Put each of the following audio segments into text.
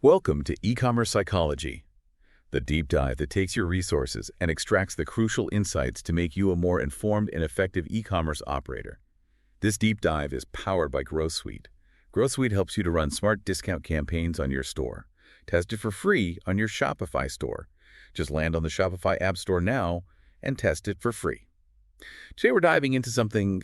Welcome to E-commerce Psychology, the deep dive that takes your resources and extracts the crucial insights to make you a more informed and effective e-commerce operator. This deep dive is powered by Growth Suite. Growth Suite helps you to run smart discount campaigns on your store. Test it for free on your Shopify store. Just land on the Shopify App Store now and test it for free. Today we're diving into something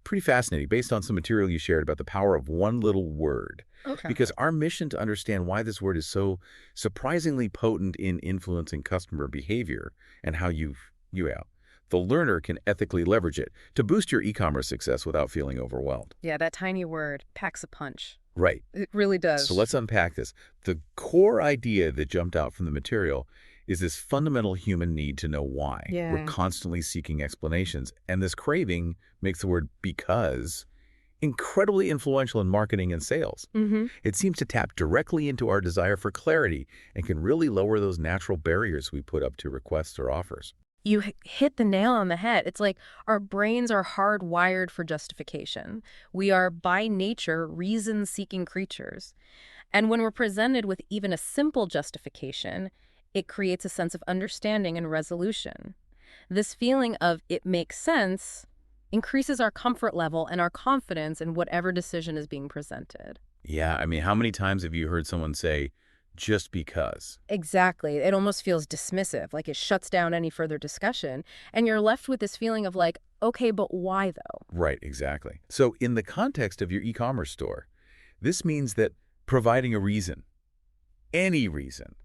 pretty fascinating based on some material you shared about the power of one little word. Okay. Because our mission to understand why this word is so surprisingly potent in influencing customer behavior and how the learner can ethically leverage it to boost your e-commerce success without feeling overwhelmed. Yeah, that tiny word packs a punch. Right. It really does. So let's unpack this. The core idea that jumped out from the material is this fundamental human need to know why. Yeah. We're constantly seeking explanations, and this craving makes the word because incredibly influential in marketing and sales. It seems to tap directly into our desire for clarity and can really lower those natural barriers we put up to requests or offers. You hit the nail on the head. It's like our brains are hardwired for justification. We are, by nature, reason-seeking creatures. And when we're presented with even a simple justification, it creates a sense of understanding and resolution. This feeling of it makes sense increases our comfort level and our confidence in whatever decision is being presented. Yeah, I mean, how many times have you heard someone say, just because? Exactly. It almost feels dismissive, like it shuts down any further discussion. And you're left with this feeling of like, okay, but why though? Right, exactly. So in the context of your e-commerce store, this means that providing a reason, any reason,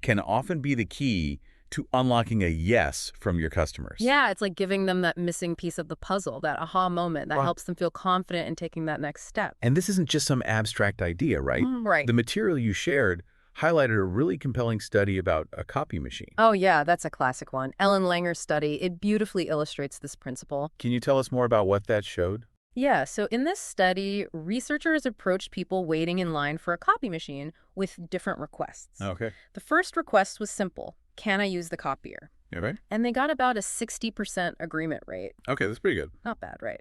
can often be the key to unlocking a yes from your customers. Yeah, it's like giving them that missing piece of the puzzle, that aha moment that helps them feel confident in taking that next step. And this isn't just some abstract idea, right? Right. The material you shared highlighted a really compelling study about a copy machine. Oh, yeah, that's a classic one. Ellen Langer's study, it beautifully illustrates this principle. Can you tell us more about what that showed? Yeah, so in this study, researchers approached people waiting in line for a copy machine with different requests. Okay. The first request was simple. Can I use the copier? Yeah, right. And they got about a 60% agreement rate. Okay, that's pretty good. Not bad, right?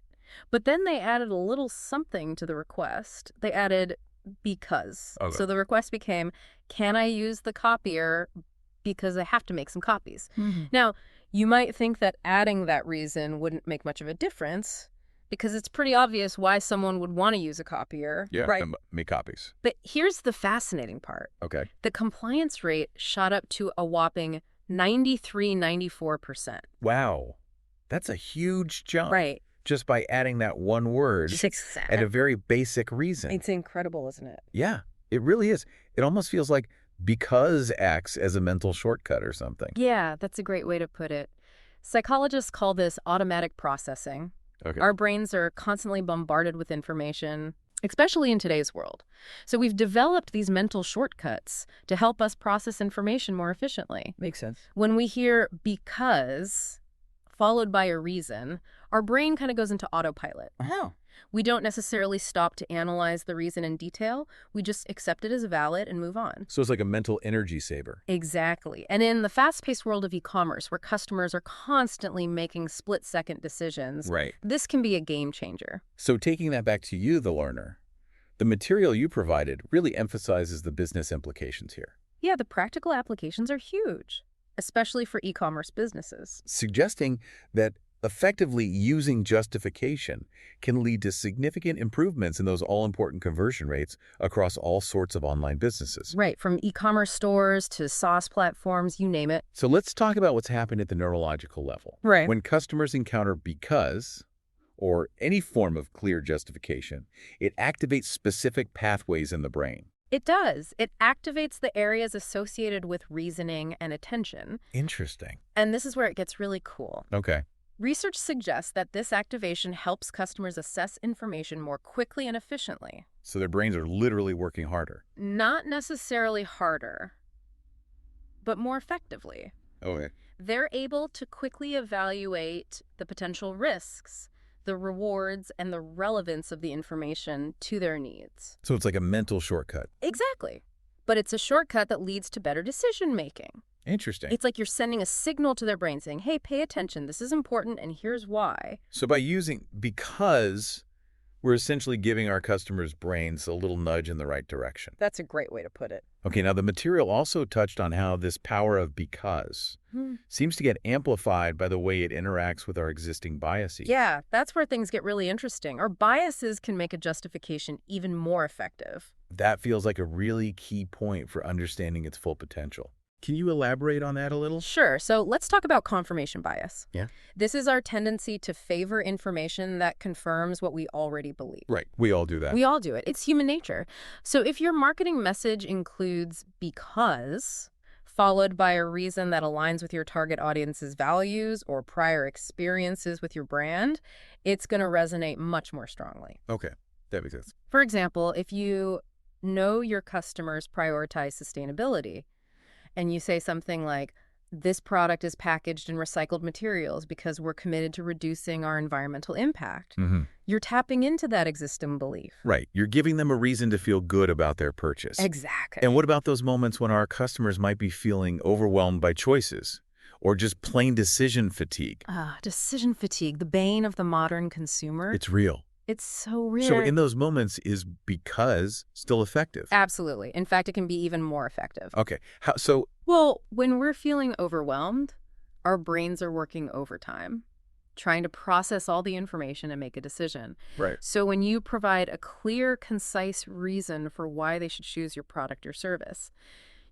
But then they added a little something to the request. They added because. Okay. So the request became, can I use the copier because I have to make some copies? Now, you might think that adding that reason wouldn't make much of a difference because it's pretty obvious why someone would want to use a copier. Yeah, right? make copies. But here's the fascinating part. Okay. The compliance rate shot up to a whopping 94%. Wow. That's a huge jump. Right. Just by adding that one word and a very basic reason. It's incredible, isn't it? Yeah, it really is. It almost feels like because acts as a mental shortcut or something. Yeah, that's a great way to put it. Psychologists call this automatic processing. Okay. Our brains are constantly bombarded with information, especially in today's world. So we've developed these mental shortcuts to help us process information more efficiently. Makes sense. When we hear because followed by a reason, our brain kind of goes into autopilot. Oh. We don't necessarily stop to analyze the reason in detail. We just accept it as valid and move on. So it's like a mental energy saver. Exactly. And in the fast-paced world of e-commerce, where customers are constantly making split-second decisions, Right. this can be a game changer. So taking that back to you, the learner, the material you provided really emphasizes the business implications here, Yeah, the practical applications are huge, especially for e-commerce businesses. suggesting that effectively using justification can lead to significant improvements in those all-important conversion rates across all sorts of online businesses. Right, from e-commerce stores to SaaS platforms, you name it. So let's talk about what's happened at the neurological level. Right. When customers encounter because or any form of clear justification, it activates specific pathways in the brain. It does. It activates the areas associated with reasoning and attention. Interesting. And this is where it gets really cool. Okay. Research suggests that this activation helps customers assess information more quickly and efficiently. So their brains are literally working harder. Not necessarily harder, but more effectively. Okay. They're able to quickly evaluate the potential risks, the rewards, and the relevance of the information to their needs. So it's like a mental shortcut. Exactly. But it's a shortcut that leads to better decision-making. Interesting. It's like you're sending a signal to their brain saying, hey, pay attention, this is important, and here's why. So by using because We're essentially giving our customers' brains a little nudge in the right direction. That's a great way to put it. Okay, now the material also touched on how this power of because seems to get amplified by the way it interacts with our existing biases. Yeah, that's where things get really interesting. Our biases can make a justification even more effective. That feels like a really key point for understanding its full potential. Can you elaborate on that a little? Sure. So let's talk about confirmation bias. Yeah. This is our tendency to favor information that confirms what we already believe. Right. We all do that. We all do it. It's human nature. So if your marketing message includes because, followed by a reason that aligns with your target audience's values or prior experiences with your brand, it's going to resonate much more strongly. Okay. That makes sense. For example, if you know your customers prioritize sustainability, and you say something like, this product is packaged in recycled materials because we're committed to reducing our environmental impact. You're tapping into that existing belief. Right. You're giving them a reason to feel good about their purchase. Exactly. And what about those moments when our customers might be feeling overwhelmed by choices or just plain decision fatigue? Decision fatigue, the bane of the modern consumer. It's real. It's so real. So in those moments, is because still effective? Absolutely. In fact, it can be even more effective. Okay. Well, when we're feeling overwhelmed, our brains are working overtime, trying to process all the information and make a decision. Right. So when you provide a clear, concise reason for why they should choose your product or service,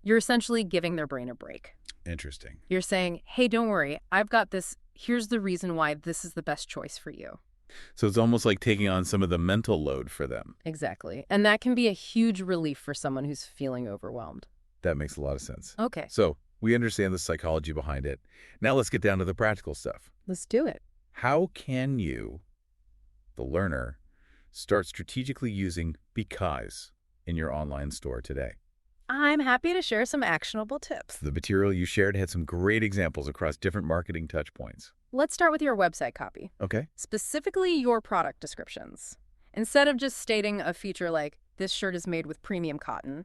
you're essentially giving their brain a break. Interesting. You're saying, hey, don't worry, I've got this. Here's the reason why this is the best choice for you. So it's almost like taking on some of the mental load for them. Exactly. And that can be a huge relief for someone who's feeling overwhelmed. That makes a lot of sense. Okay. So we understand the psychology behind it. Now let's get down to the practical stuff. Let's do it. How can you, the learner, start strategically using because in your online store today? I'm happy to share some actionable tips. The material you shared had some great examples across different marketing touchpoints. Let's start with your website copy. Okay. Specifically your product descriptions. Instead of just stating a feature like, this shirt is made with premium cotton,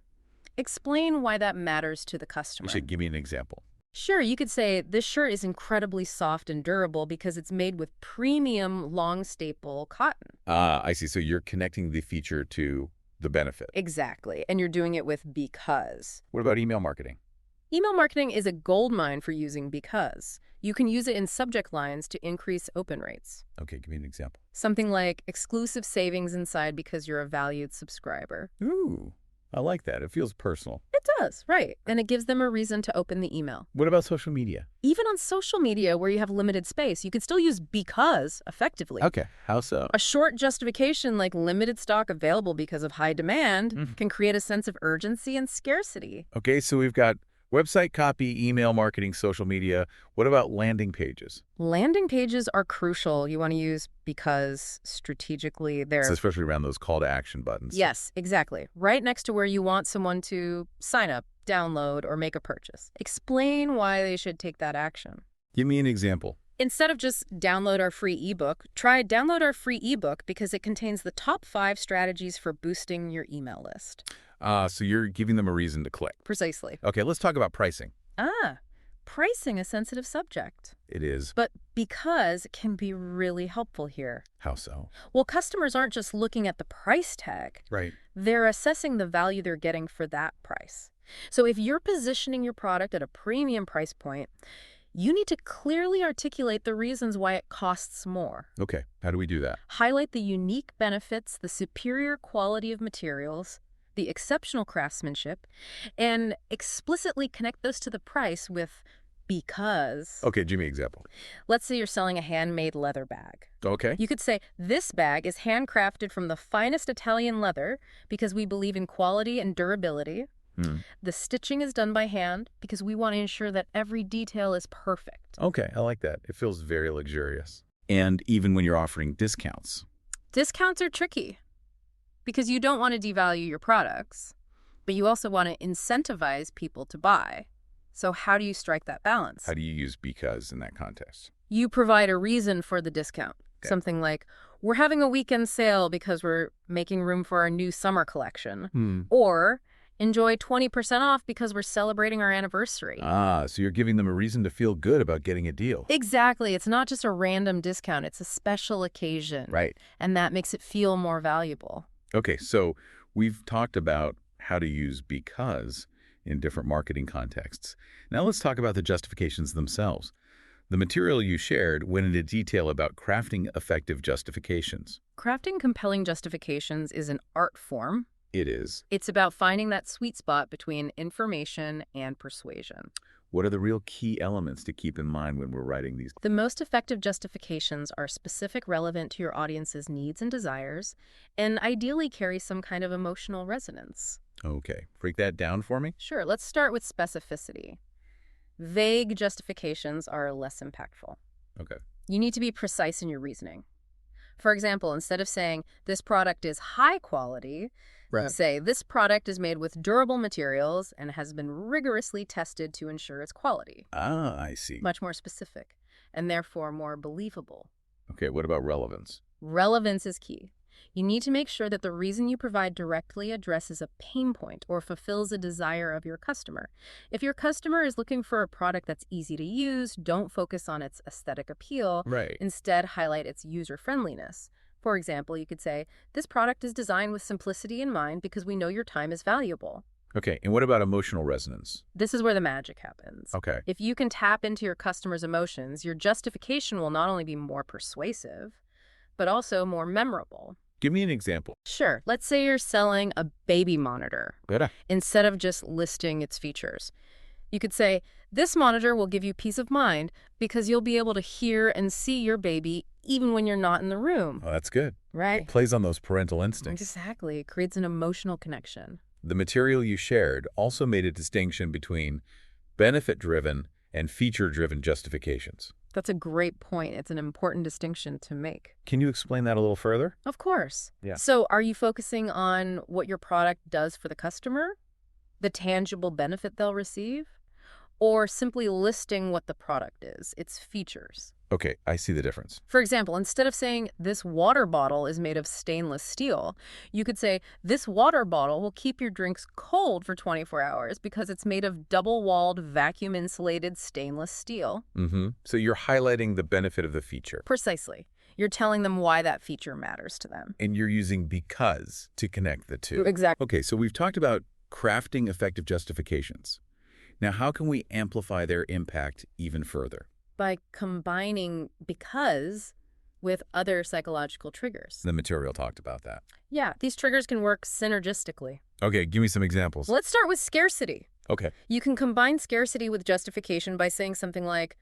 explain why that matters to the customer. You should give me an example. Sure, you could say, this shirt is incredibly soft and durable because it's made with premium long staple cotton. I see. So you're connecting the feature to the benefit. Exactly. And you're doing it with because. What about email marketing? Email marketing is a goldmine for using because. You can use it in subject lines to increase open rates. Okay, give me an example. Something like exclusive savings inside because you're a valued subscriber. Ooh, I like that. It feels personal. It does, right. And it gives them a reason to open the email. What about social media? Even on social media where you have limited space, you can still use because effectively. Okay, how so? A short justification like limited stock available because of high demand can create a sense of urgency and scarcity. Okay, so we've got website copy, email marketing, social media. What about landing pages? Landing pages are crucial. You want to use because strategically they're... So especially around those call to action buttons. Yes, exactly. Right next to where you want someone to sign up, download, or make a purchase. Explain why they should take that action. Give me an example. Instead of just download our free ebook, try download our free ebook because it contains the top 5 strategies for boosting your email list. So you're giving them a reason to click. Precisely. Okay, let's talk about pricing. Pricing a sensitive subject. It is. But because can be really helpful here. How so? Well, customers aren't just looking at the price tag. Right. They're assessing the value they're getting for that price. So if you're positioning your product at a premium price point, you need to clearly articulate the reasons why it costs more. Okay, how do we do that? Highlight the unique benefits, the superior quality of materials, the exceptional craftsmanship, and explicitly connect those to the price with because. Okay, give me an example. Let's say you're selling a handmade leather bag. Okay. You could say, this bag is handcrafted from the finest Italian leather because we believe in quality and durability. The stitching is done by hand because we want to ensure that every detail is perfect. Okay, I like that. It feels very luxurious. And even when you're offering discounts. Discounts are tricky because you don't want to devalue your products, but you also want to incentivize people to buy. So how do you strike that balance? How do you use because in that context? You provide a reason for the discount. Okay. Something like, we're having a weekend sale because we're making room for our new summer collection. Or, Enjoy 20% off because we're celebrating our anniversary. Ah, so you're giving them a reason to feel good about getting a deal. Exactly. It's not just a random discount. It's a special occasion. Right. And that makes it feel more valuable. Okay, so we've talked about how to use because in different marketing contexts. Now let's talk about the justifications themselves. The material you shared went into detail about crafting effective justifications. Crafting compelling justifications is an art form. It is. It's about finding that sweet spot between information and persuasion. What are the real key elements to keep in mind when we're writing these? The most effective justifications are specific, relevant to your audience's needs and desires, and ideally carry some kind of emotional resonance. Okay, break that down for me. Sure, let's start with specificity. Vague justifications are less impactful. Okay. You need to be precise in your reasoning. For example, instead of saying, this product is high quality, say, this product is made with durable materials and has been rigorously tested to ensure its quality. Ah, I see. Much more specific, and therefore more believable. Okay, what about relevance? Relevance is key. You need to make sure that the reason you provide directly addresses a pain point or fulfills a desire of your customer. If your customer is looking for a product that's easy to use, don't focus on its aesthetic appeal. Right. Instead, highlight its user-friendliness. For example, you could say, this product is designed with simplicity in mind because we know your time is valuable. Okay, and what about emotional resonance? This is where the magic happens. Okay. If you can tap into your customer's emotions, your justification will not only be more persuasive, but also more memorable. Give me an example. Sure, let's say you're selling a baby monitor Better. instead of just listing its features. You could say, this monitor will give you peace of mind because you'll be able to hear and see your baby even when you're not in the room. Oh, that's good. Right? Plays on those parental instincts. Exactly. It creates an emotional connection. The material you shared also made a distinction between benefit-driven and feature-driven justifications. That's a great point. It's an important distinction to make. Can you explain that a little further? Of course. Yeah. So are you focusing on what your product does for the customer, the tangible benefit they'll receive, or simply listing what the product is, its features? Okay, I see the difference. For example, instead of saying, this water bottle is made of stainless steel, you could say, this water bottle will keep your drinks cold for 24 hours because it's made of double-walled, vacuum-insulated stainless steel. So you're highlighting the benefit of the feature. Precisely. You're telling them why that feature matters to them. And you're using because to connect the two. Exactly. Okay, so we've talked about crafting effective justifications. Now, how can we amplify their impact even further? By combining because with other psychological triggers. The material talked about that. Yeah, these triggers can work synergistically. Okay, give me some examples. Let's start with scarcity. Okay. You can combine scarcity with justification by saying something like,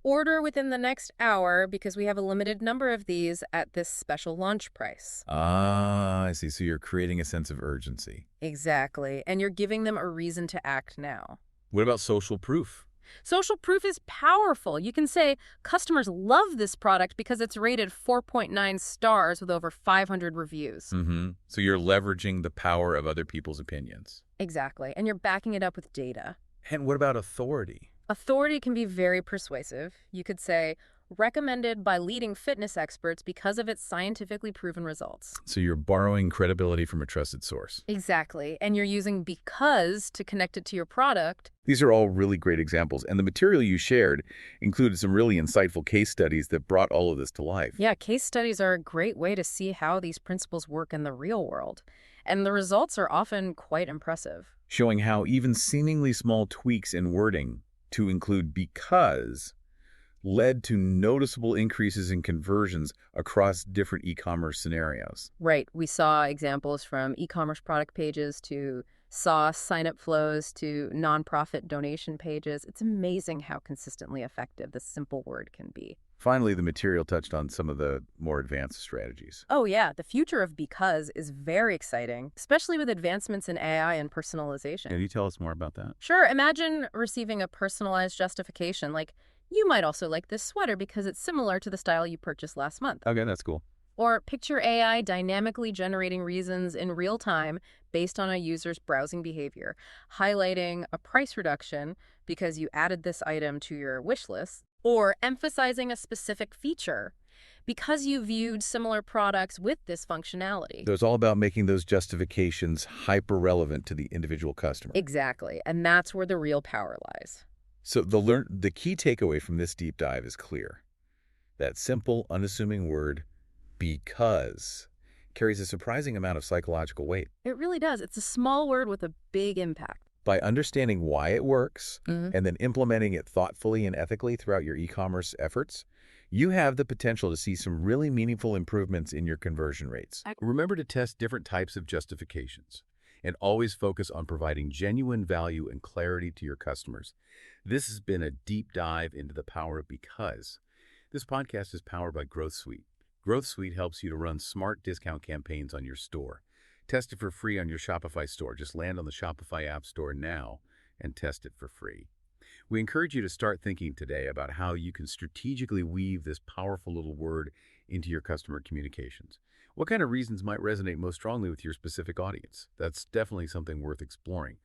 order within the next hour because we have a limited number of these at this special launch price. Ah, I see. So you're creating a sense of urgency. Exactly. And you're giving them a reason to act now. What about social proof? Social proof is powerful. You can say, customers love this product because it's rated 4.9 stars with over 500 reviews. So you're leveraging the power of other people's opinions. Exactly. And you're backing it up with data. And what about authority? Authority can be very persuasive. You could say, recommended by leading fitness experts because of its scientifically proven results. So you're borrowing credibility from a trusted source. Exactly. And you're using because to connect it to your product. These are all really great examples, and the material you shared included some really insightful case studies that brought all of this to life. Yeah, case studies are a great way to see how these principles work in the real world. And the results are often quite impressive. Showing how even seemingly small tweaks in wording to include because led to noticeable increases in conversions across different e-commerce scenarios. Right. We saw examples from e-commerce product pages to SaaS sign-up flows to nonprofit donation pages. It's amazing how consistently effective this simple word can be. Finally, the material touched on some of the more advanced strategies. Oh yeah, the future of because is very exciting, especially with advancements in AI and personalization. Can you tell us more about that? Sure. Imagine receiving a personalized justification like, you might also like this sweater because it's similar to the style you purchased last month. Okay, that's cool. Or picture AI dynamically generating reasons in real time based on a user's browsing behavior, highlighting a price reduction because you added this item to your wish list, or emphasizing a specific feature because you viewed similar products with this functionality. So it's all about making those justifications hyper-relevant to the individual customer. Exactly, and that's where the real power lies. So the key takeaway from this deep dive is clear. That simple, unassuming word, because, carries a surprising amount of psychological weight. It really does. It's a small word with a big impact. By understanding why it works Mhm. and then implementing it thoughtfully and ethically throughout your e-commerce efforts, you have the potential to see some really meaningful improvements in your conversion rates. Remember to test different types of justifications and always focus on providing genuine value and clarity to your customers. This has been a deep dive into the power of because. This podcast is powered by Growth Suite. Growth Suite helps you to run smart discount campaigns on your store. Test it for free on your Shopify store. Just land on the Shopify App Store now and test it for free. We encourage you to start thinking today about how you can strategically weave this powerful little word into your customer communications. What kind of reasons might resonate most strongly with your specific audience? That's definitely something worth exploring.